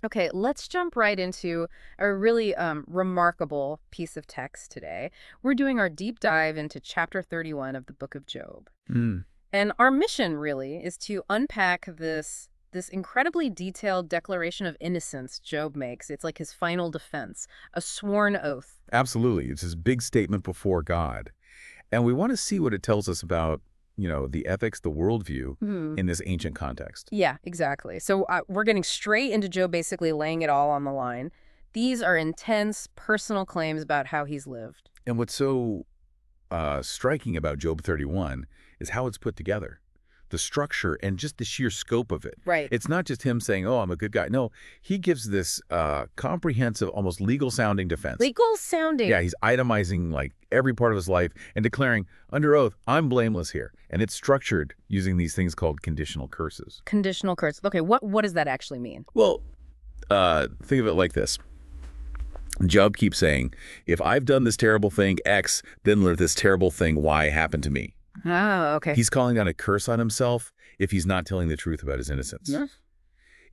Okay, let's jump right into a really remarkable piece of text today. We're doing our deep dive into chapter 31 of the book of Job. Mm, And our mission really is to unpack this incredibly detailed declaration of innocence Job makes. It's like his final defense, a sworn oath. absolutely. It's this big statement before God. And we want to see what it tells us about, the ethics, the worldview Hmm. in this ancient context. Yeah, exactly. So we're getting straight into Job basically laying it all on the line. These are intense personal claims about how he's lived. And what's so striking about Job 31 is how it's put together. The structure and just the sheer scope of it. Right. It's not just him saying, oh, I'm a good guy. No, he gives this comprehensive, almost legal-sounding defense. Legal sounding. Yeah, he's itemizing like every part of his life and declaring under oath, I'm blameless here. And it's structured using these things called conditional curses. Conditional curse. Okay, what does that actually mean? Well, think of it like this. Job keeps saying, if I've done this terrible thing, X, then let this terrible thing, Y, happen to me. Oh, okay. He's calling down a curse on himself if he's not telling the truth about his innocence. Yeah.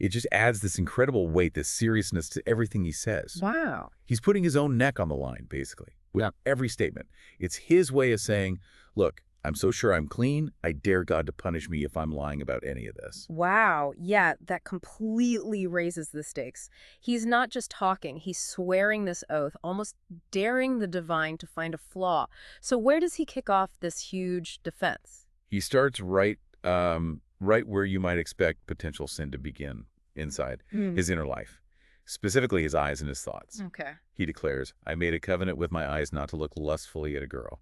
It just adds this incredible weight, this seriousness to everything he says. Wow. He's putting his own neck on the line, basically, with every statement. It's his way of saying, look, I'm so sure I'm clean, I dare God to punish me if I'm lying about any of this. Wow. Yeah, that completely raises the stakes. He's not just talking, he's swearing this oath, almost daring the divine to find a flaw. So where does he kick off this huge defense? He starts right where you might expect potential sin to begin, inside his inner life, specifically his eyes and his thoughts. Okay. He declares, I made a covenant with my eyes not to look lustfully at a girl.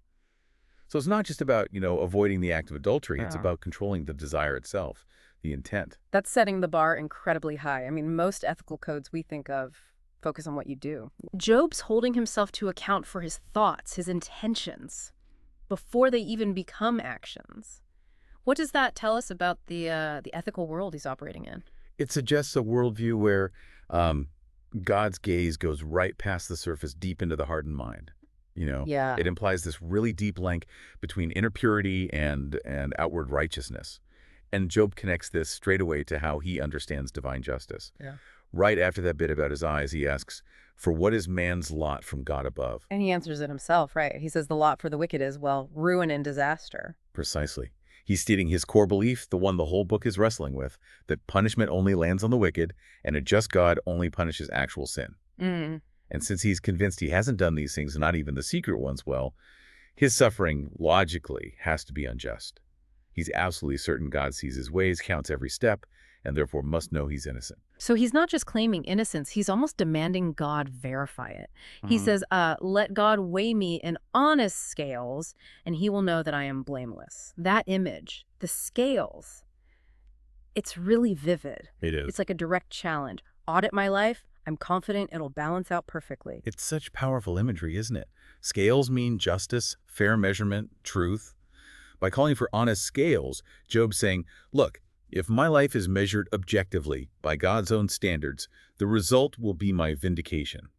So it's not just about, avoiding the act of adultery. It's Yeah. about controlling the desire itself, the intent. That's setting the bar incredibly high. I mean, most ethical codes we think of focus on what you do. Job's holding himself to account for his thoughts, his intentions, before they even become actions. What does that tell us about the ethical world he's operating in? It suggests a worldview where God's gaze goes right past the surface, deep into the heart and mind. Yeah. It implies this really deep link between inner purity and outward righteousness. And Job connects this straight away to how he understands divine justice. Yeah. Right after that bit about his eyes, he asks, for what is man's lot from God above? And he answers it himself, right? He says the lot for the wicked is, well, ruin and disaster. Precisely. He's stating his core belief, the one the whole book is wrestling with, that punishment only lands on the wicked, and a just God only punishes actual sin. Mm. And since he's convinced he hasn't done these things, not even the secret ones, well, his suffering logically has to be unjust. He's absolutely certain God sees his ways, counts every step, and therefore must know he's innocent. So he's not just claiming innocence, he's almost demanding God verify it. He says, let God weigh me in honest scales, and he will know that I am blameless. That image, the scales, it's really vivid. It is. It's like a direct challenge. Audit my life. I'm confident it'll balance out perfectly. It's such powerful imagery, isn't it? Scales mean justice, fair measurement, truth. By calling for honest scales, Job's saying, look, if my life is measured objectively by God's own standards, the result will be my vindication.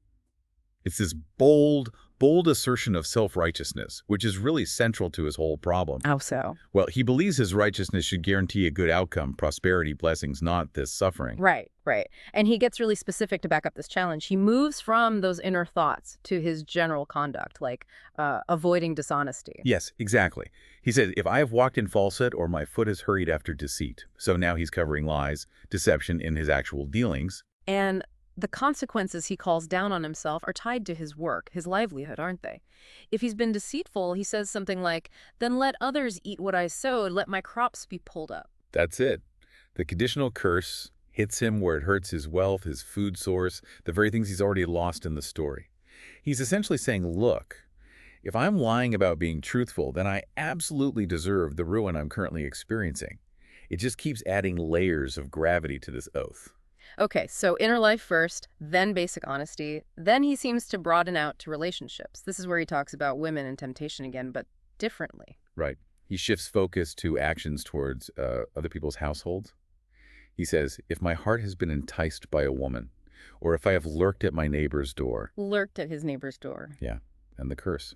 It's this bold assertion of self-righteousness, which is really central to his whole problem. How so? Well, he believes his righteousness should guarantee a good outcome, prosperity, blessings, not this suffering. Right, right. And he gets really specific to back up this challenge. He moves from those inner thoughts to his general conduct, like avoiding dishonesty. Yes, exactly. He says, if I have walked in falsehood or my foot has hurried after deceit. So now he's covering lies, deception in his actual dealings. And the consequences he calls down on himself are tied to his work, his livelihood, aren't they? If he's been deceitful, he says something like, then let others eat what I sowed, let my crops be pulled up. That's it. The conditional curse hits him where it hurts his wealth, his food source, the very things he's already lost in the story. He's essentially saying, look, if I'm lying about being truthful, then I absolutely deserve the ruin I'm currently experiencing. It just keeps adding layers of gravity to this oath. Okay, so inner life first, then basic honesty. Then he seems to broaden out to relationships. This is where he talks about women and temptation again, but differently. Right. He shifts focus to actions towards other people's households. He says, if my heart has been enticed by a woman, or if I have lurked at my neighbor's door. Lurked at his neighbor's door. Yeah, and the curse.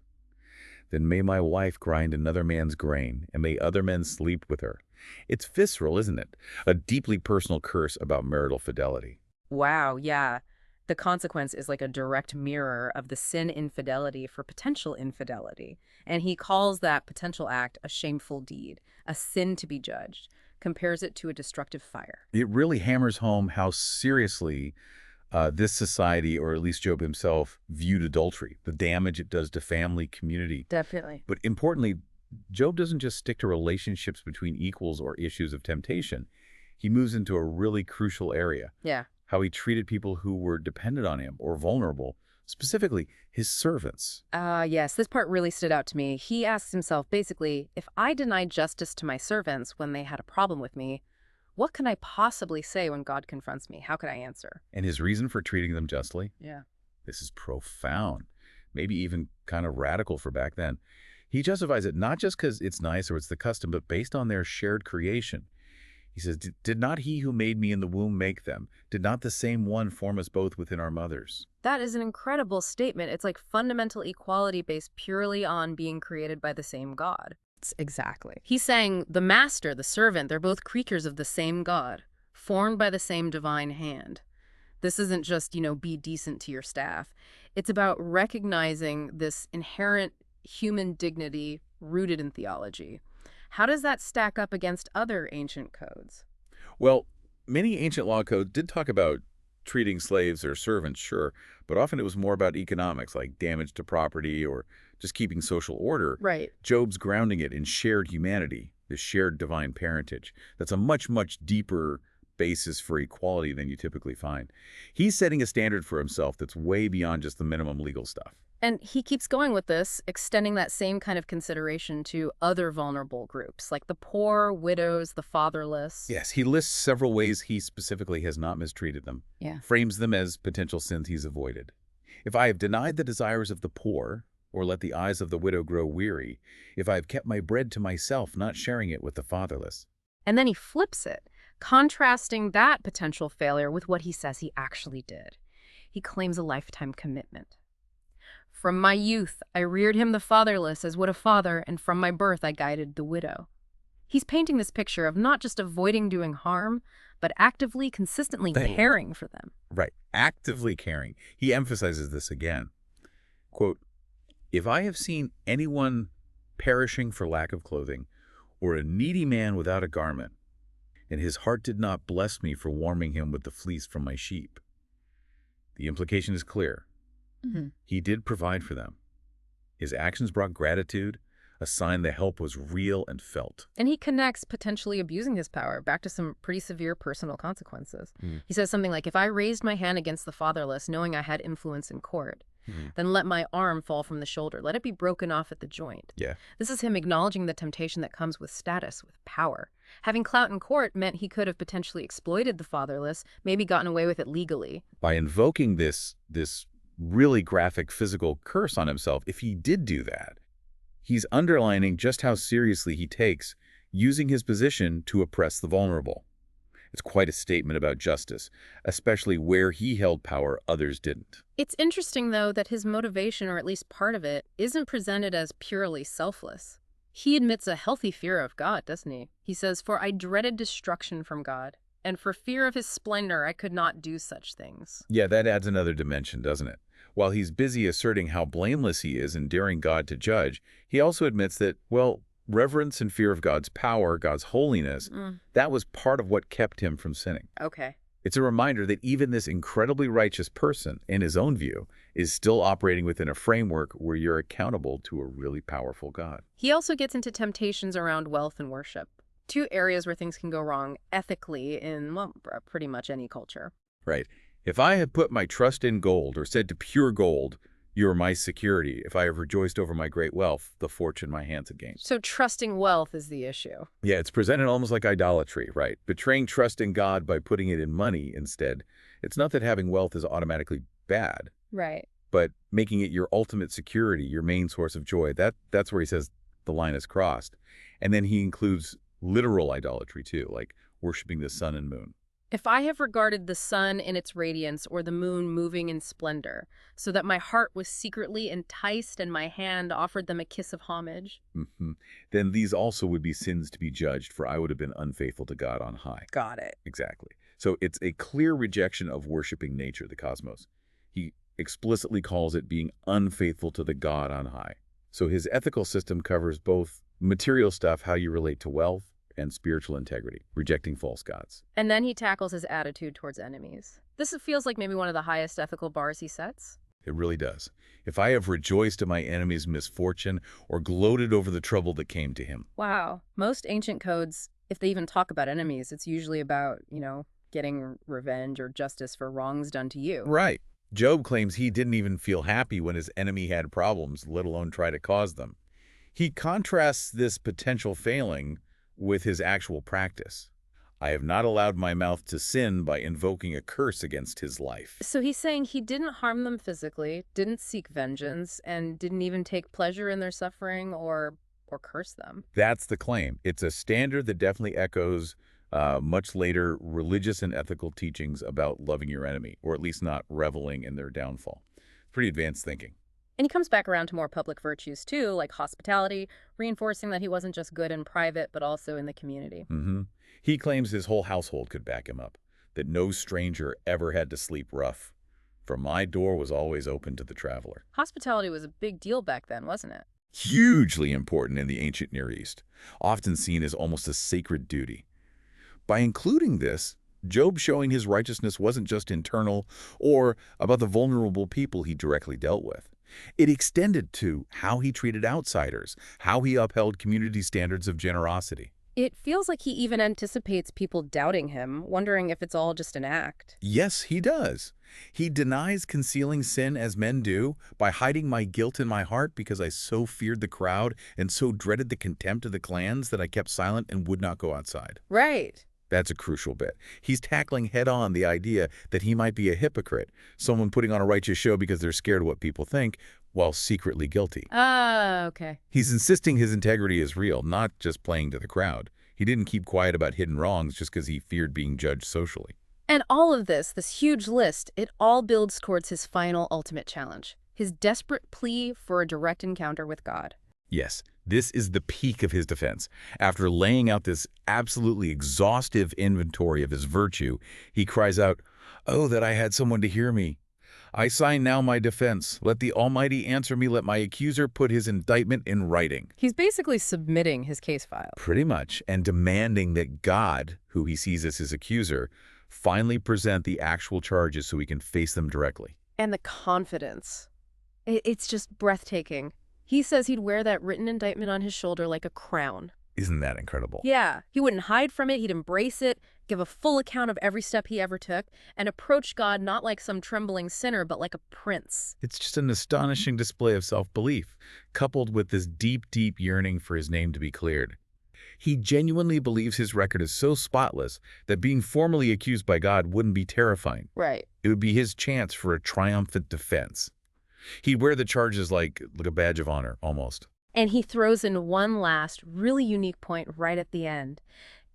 Then may my wife grind another man's grain, and may other men sleep with her. It's visceral, isn't it? A deeply personal curse about marital fidelity. Wow, yeah. The consequence is like a direct mirror of the sin infidelity for potential infidelity. And he calls that potential act a shameful deed, a sin to be judged, compares it to a destructive fire. It really hammers home how seriously this society, or at least Job himself, viewed adultery, the damage it does to family, community. Definitely. But importantly, Job doesn't just stick to relationships between equals or issues of temptation. He moves into a really crucial area, Yeah. how he treated people who were dependent on him or vulnerable, specifically his servants. Yes, this part really stood out to me. He asks himself, basically, if I denied justice to my servants when they had a problem with me, what can I possibly say when God confronts me? How could I answer? And his reason for treating them justly? Yeah. This is profound, maybe even kind of radical for back then. He justifies it not just because it's nice or it's the custom, but based on their shared creation. He says, did not he who made me in the womb make them? Did not the same one form us both within our mothers? That is an incredible statement. It's like fundamental equality based purely on being created by the same God. Exactly. He's saying the master, the servant, they're both creatures of the same God, formed by the same divine hand. This isn't just, be decent to your staff. It's about recognizing this inherent human dignity rooted in theology. How does that stack up against other ancient codes? Well, many ancient law codes did talk about treating slaves or servants, sure, but often it was more about economics, like damage to property or just keeping social order. Right. Job's grounding it in shared humanity, this shared divine parentage. That's a much, much deeper basis for equality than you typically find. He's setting a standard for himself that's way beyond just the minimum legal stuff. And he keeps going with this, extending that same kind of consideration to other vulnerable groups, like the poor, widows, the fatherless. Yes, he lists several ways he specifically has not mistreated them, Yeah. frames them as potential sins he's avoided. If I have denied the desires of the poor, or let the eyes of the widow grow weary, if I have kept my bread to myself, not sharing it with the fatherless. And then he flips it, contrasting that potential failure with what he says he actually did. He claims a lifetime commitment. From my youth, I reared him the fatherless as would a father, and from my birth I guided the widow. He's painting this picture of not just avoiding doing harm, but actively, consistently caring for them. Right, actively caring. He emphasizes this again. Quote, if I have seen anyone perishing for lack of clothing, or a needy man without a garment, and his heart did not bless me for warming him with the fleece from my sheep. The implication is clear. Mm-hmm. He did provide for them. His actions brought gratitude, a sign the help was real and felt. And he connects potentially abusing his power back to some pretty severe personal consequences. He says something like, if I raised my hand against the fatherless, knowing I had influence in court, then let my arm fall from the shoulder. Let it be broken off at the joint. Yeah. This is him acknowledging the temptation that comes with status, with power. Having clout in court meant he could have potentially exploited the fatherless, maybe gotten away with it legally. By invoking this really graphic physical curse on himself, if he did do that, he's underlining just how seriously he takes using his position to oppress the vulnerable. It's quite a statement about justice, especially where he held power others didn't. It's interesting, though, that his motivation, or at least part of it, isn't presented as purely selfless. He admits a healthy fear of God, doesn't he? He says, for I dreaded destruction from God, and for fear of his splendor I could not do such things. Yeah, that adds another dimension, doesn't it? While he's busy asserting how blameless he is in daring God to judge, he also admits that, well, reverence and fear of God's power, God's holiness, that was part of what kept him from sinning. Okay. It's a reminder that even this incredibly righteous person, in his own view, is still operating within a framework where you're accountable to a really powerful God. He also gets into temptations around wealth and worship, two areas where things can go wrong ethically in, well, pretty much any culture. Right. If I have put my trust in gold, or said to pure gold, you are my security, if I have rejoiced over my great wealth, the fortune my hands have gained. So trusting wealth is the issue. Yeah, it's presented almost like idolatry, right? Betraying trust in God by putting it in money instead. It's not that having wealth is automatically bad, Right. but making it your ultimate security, your main source of joy, that's where he says the line is crossed. And then he includes literal idolatry too, like worshiping the sun and moon. If I have regarded the sun in its radiance or the moon moving in splendor, so that my heart was secretly enticed and my hand offered them a kiss of homage. Then these also would be sins to be judged, for I would have been unfaithful to God on high. Got it. Exactly. So it's a clear rejection of worshiping nature, the cosmos. He explicitly calls it being unfaithful to the God on high. So his ethical system covers both material stuff, how you relate to wealth, and spiritual integrity, rejecting false gods. And then he tackles his attitude towards enemies. This feels like maybe one of the highest ethical bars he sets. It really does. If I have rejoiced at my enemy's misfortune or gloated over the trouble that came to him. Wow. Most ancient codes, if they even talk about enemies, it's usually about, getting revenge or justice for wrongs done to you. Right. Job claims he didn't even feel happy when his enemy had problems, let alone try to cause them. He contrasts this potential failing with his actual practice. I have not allowed my mouth to sin by invoking a curse against his life. So he's saying he didn't harm them physically, didn't seek vengeance, and didn't even take pleasure in their suffering or curse them. That's the claim. It's a standard that definitely echoes much later religious and ethical teachings about loving your enemy, or at least not reveling in their downfall. Pretty advanced thinking. And he comes back around to more public virtues too, like hospitality, reinforcing that he wasn't just good in private, but also in the community. He claims his whole household could back him up, that no stranger ever had to sleep rough, for my door was always open to the traveler. Hospitality was a big deal back then, wasn't it? Hugely important in the ancient Near East, often seen as almost a sacred duty. By including this, Job showing his righteousness wasn't just internal or about the vulnerable people he directly dealt with. It extended to how he treated outsiders, how he upheld community standards of generosity. It feels like he even anticipates people doubting him, wondering if it's all just an act. Yes, he does. He denies concealing sin as men do by hiding my guilt in my heart because I so feared the crowd and so dreaded the contempt of the clans that I kept silent and would not go outside. Right. That's a crucial bit. He's tackling head-on the idea that he might be a hypocrite, someone putting on a righteous show because they're scared of what people think, while secretly guilty. Okay. He's insisting his integrity is real, not just playing to the crowd. He didn't keep quiet about hidden wrongs just because he feared being judged socially. And all of this huge list, it all builds towards his final ultimate challenge, his desperate plea for a direct encounter with God. Yes, this is the peak of his defense. After laying out this absolutely exhaustive inventory of his virtue, he cries out, "Oh, that I had someone to hear me. I sign now my defense. Let the Almighty answer me. Let my accuser put his indictment in writing." He's basically submitting his case file. Pretty much, and demanding that God, who he sees as his accuser, finally present the actual charges so he can face them directly. And the confidence. It's just breathtaking. He says he'd wear that written indictment on his shoulder like a crown. Isn't that incredible? Yeah, he wouldn't hide from it, he'd embrace it, give a full account of every step he ever took, and approach God not like some trembling sinner, but like a prince. It's just an astonishing display of self-belief, coupled with this deep, deep yearning for his name to be cleared. He genuinely believes his record is so spotless that being formally accused by God wouldn't be terrifying. Right. It would be his chance for a triumphant defense. He'd wear the charges like a badge of honor, almost. And he throws in one last, really unique point right at the end,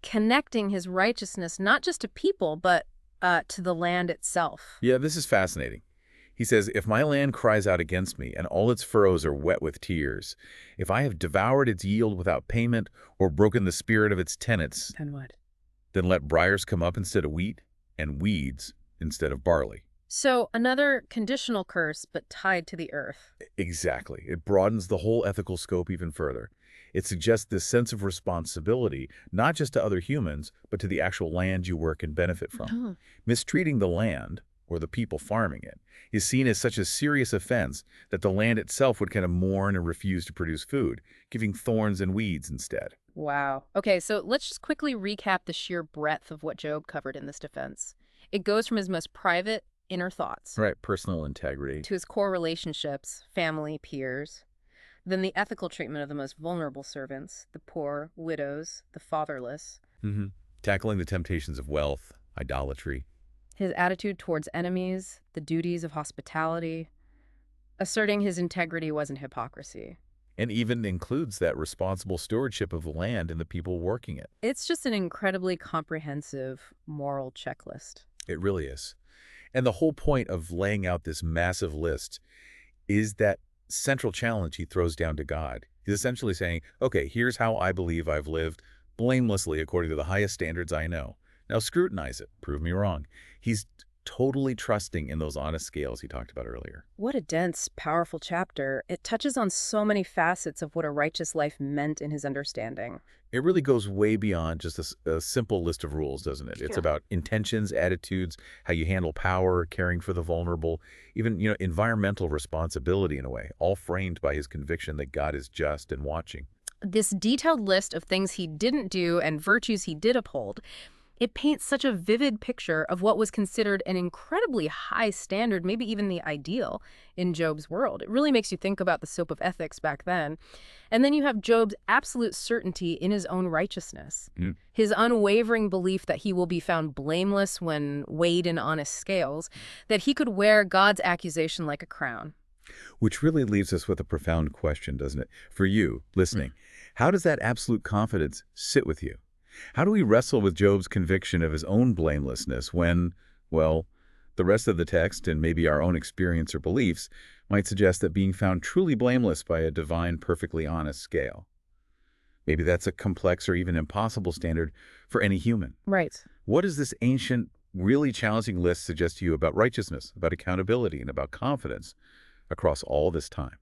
connecting his righteousness not just to people, but to the land itself. Yeah, this is fascinating. He says, "If my land cries out against me, and all its furrows are wet with tears, if I have devoured its yield without payment, or broken the spirit of its tenants, And what? then let briars come up instead of wheat, and weeds instead of barley." So another conditional curse, but tied to the earth. Exactly. It broadens the whole ethical scope even further. It suggests this sense of responsibility, not just to other humans, but to the actual land you work and benefit from. Mistreating the land, or the people farming it, is seen as such a serious offense that the land itself would kind of mourn and refuse to produce food, giving thorns and weeds instead. Wow. Okay, so let's just quickly recap the sheer breadth of what Job covered in this defense. It goes from his most private, inner thoughts Right, personal integrity. to his core relationships, family, peers, then the ethical treatment of the most vulnerable servants, the poor, widows, the fatherless, Tackling the temptations of wealth, idolatry. his attitude towards enemies, the duties of hospitality. Asserting his integrity wasn't hypocrisy. And even includes that responsible stewardship of the land and the people working it. It's just an incredibly comprehensive moral checklist. It really is. And the whole point of laying out this massive list is that central challenge he throws down to God. He's essentially saying, okay, here's how I believe I've lived blamelessly according to the highest standards I know. Now scrutinize it. Prove me wrong. He's totally trusting in those honest scales he talked about earlier. What a dense, powerful chapter. It touches on so many facets of what a righteous life meant in his understanding. It really goes way beyond just a simple list of rules, doesn't it? It's Yeah. about intentions, attitudes, how you handle power, caring for the vulnerable, even, environmental responsibility in a way, all framed by his conviction that God is just and watching. This detailed list of things he didn't do and virtues he did uphold, it paints such a vivid picture of what was considered an incredibly high standard, maybe even the ideal, in Job's world. It really makes you think about the scope of ethics back then. And then you have Job's absolute certainty in his own righteousness, his unwavering belief that he will be found blameless when weighed in honest scales, that he could wear God's accusation like a crown. Which really leaves us with a profound question, doesn't it? For you, listening, how does that absolute confidence sit with you? How do we wrestle with Job's conviction of his own blamelessness when, well, the rest of the text and maybe our own experience or beliefs might suggest that being found truly blameless by a divine, perfectly honest scale? Maybe that's a complex or even impossible standard for any human. Right. What does this ancient, really challenging list suggest to you about righteousness, about accountability, and about confidence across all this time?